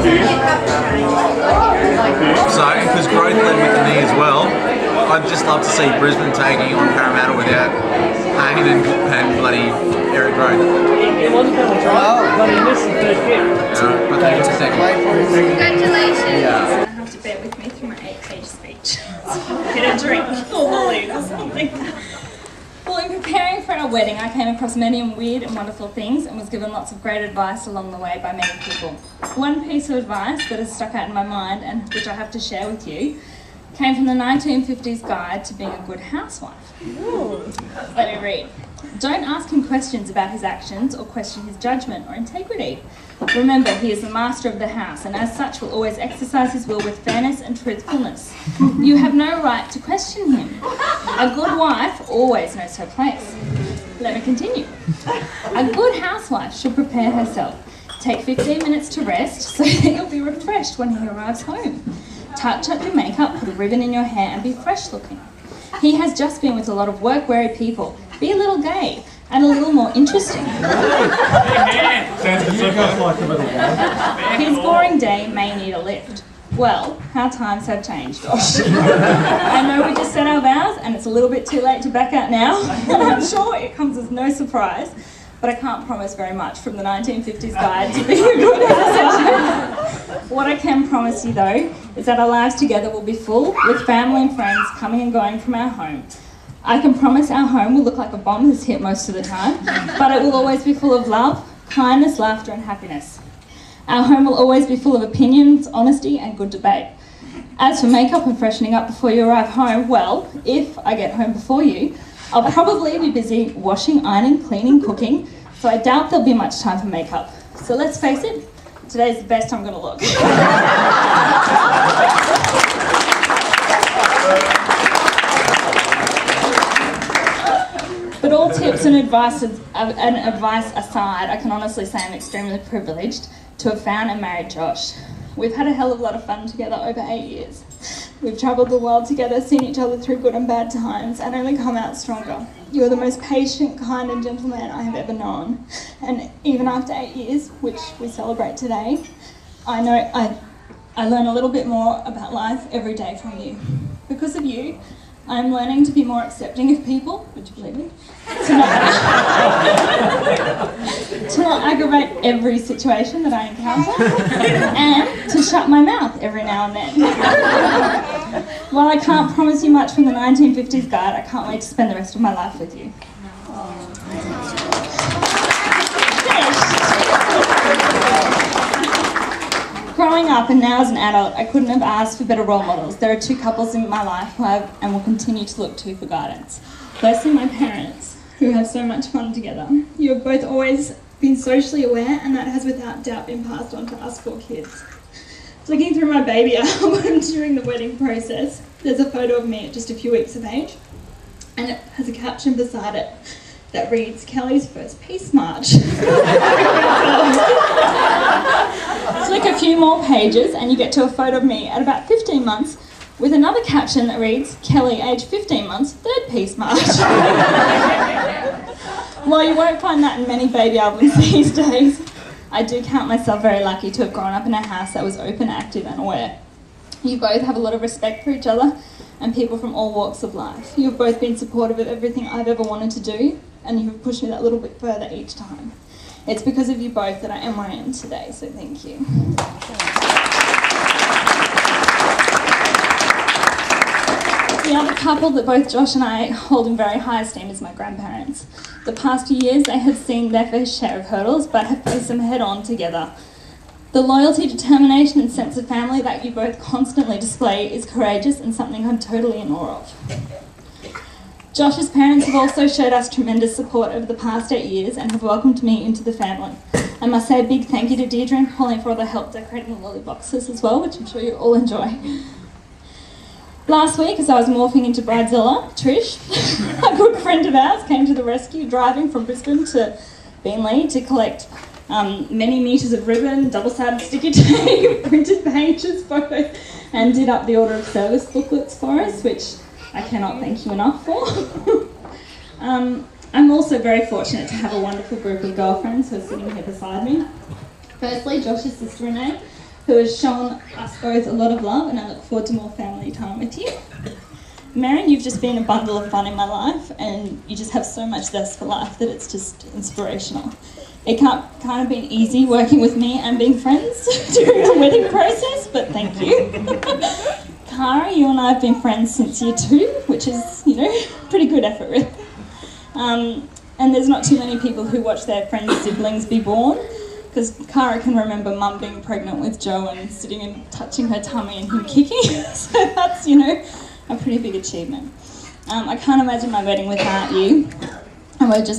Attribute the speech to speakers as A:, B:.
A: So, because growth led with the knee as well, I'd just love to see Brisbane taking on Parramatta without Payne and bloody Eric Grove.
B: It wasn't going to try, but he missed the first kick.
A: But they got a second.
C: Congratulations!
A: Yeah.
C: I have to bear with me through my 8-page speech. Get a drink or lollies or something. Well, in preparing for our wedding, I came across many weird and wonderful things and was given lots of great advice along the way by many people. One piece of advice that has stuck out in my mind and which I have to share with you came from the 1950s Guide to Being a Good Housewife. Let me read. Don't ask him questions about his actions or question his judgment or integrity. Remember, he is the master of the house and as such will always exercise his will with fairness and truthfulness. You have no right to question him. A good wife always knows her place. Let me continue. A good housewife should prepare herself. Take 15 minutes to rest so that you'll be refreshed when he arrives home. Touch up your makeup, put a ribbon in your hair and be fresh looking. He has just been with a lot of work-weary people. Be a little gay and a little more interesting. His boring day may need a lift. Well, how times have changed, Josh. I know we just said our vows and it's a little bit too late to back out now, and I'm sure it comes as no surprise, but I can't promise very much from the 1950s Guide to Being a Good Housewife. What I can promise you though is that our lives together will be full with family and friends coming and going from our home. I can promise our home will look like a bomb has hit most of the time, but it will always be full of love, kindness, laughter and happiness. Our home will always be full of opinions, honesty and good debate. As for makeup and freshening up before you arrive home, well, if I get home before you, I'll probably be busy washing, ironing, cleaning, cooking, so I doubt there'll be much time for makeup. So let's face it, today's the best I'm going to look. But all tips and advice aside, I can honestly say I'm extremely privileged to have found and married Josh. We've had a hell of a lot of fun together over 8 years. We've travelled the world together, seen each other through good and bad times, and only come out stronger. You are the most patient, kind and gentle man I have ever known. And even after 8 years, which we celebrate today, I know I learn a little bit more about life every day from you. Because of you, I am learning to be more accepting of people, would you believe it? To not aggravate every situation that I encounter, and to shut my mouth every now and then. While I can't promise you much from the 1950s Guide, I can't wait to spend the rest of my life with you. Growing up and now as an adult, I couldn't have asked for better role models. There are two couples in my life who I have and will continue to look to for guidance. Firstly, my parents, who have so much fun together. You have both always been socially aware, and that has without doubt been passed on to us 4 kids. Flicking through my baby album during the wedding process, there's a photo of me at just a few weeks of age, and it has a caption beside it that reads, Kelly's first peace march. Flick a few more pages and you get to a photo of me at about 15 months with another caption that reads, Kelly, age 15 months, third peace march. While you won't find that in many baby albums these days, I do count myself very lucky to have grown up in a house that was open, active and aware. You both have a lot of respect for each other and people from all walks of life. You have both been supportive of everything I've ever wanted to do, and you have pushed me that little bit further each time. It's because of you both that I am where I am today, so thank you. The other couple that both Josh and I hold in very high esteem is my grandparents. The past few years they have seen their fair share of hurdles, but have faced them head on together. The loyalty, determination and sense of family that you both constantly display is courageous and something I'm totally in awe of. Josh's parents have also showed us tremendous support over the past 8 years and have welcomed me into the family. I must say a big thank you to Deirdre and Holly for all their help decorating the lolly boxes as well, which I'm sure you all enjoy. Last week, as I was morphing into Bridezilla, Trish, a good friend of ours, came to the rescue, driving from Brisbane to Beenleigh to collect many metres of ribbon, double-sided sticky tape, printed pages, photos, and did up the order of service booklets for us, which I cannot thank you enough for. I'm also very fortunate to have a wonderful group of girlfriends who are sitting here beside me. Firstly, Josh's sister Renee, who has shown us both a lot of love, and I look forward to more family time with you. Marion, you've just been a bundle of fun in my life, and you just have so much zest for life that it's just inspirational. It can't kind of been easy working with me and being friends during the wedding process, but thank you. Cara, you and I have been friends since year 2, which is, you know, pretty good effort, really. And there's not too many people who watch their friends' siblings be born, because Cara can remember Mum being pregnant with Joe and sitting and touching her tummy and him kicking, so that's, you know, a pretty big achievement. I can't imagine my wedding without you, and we're just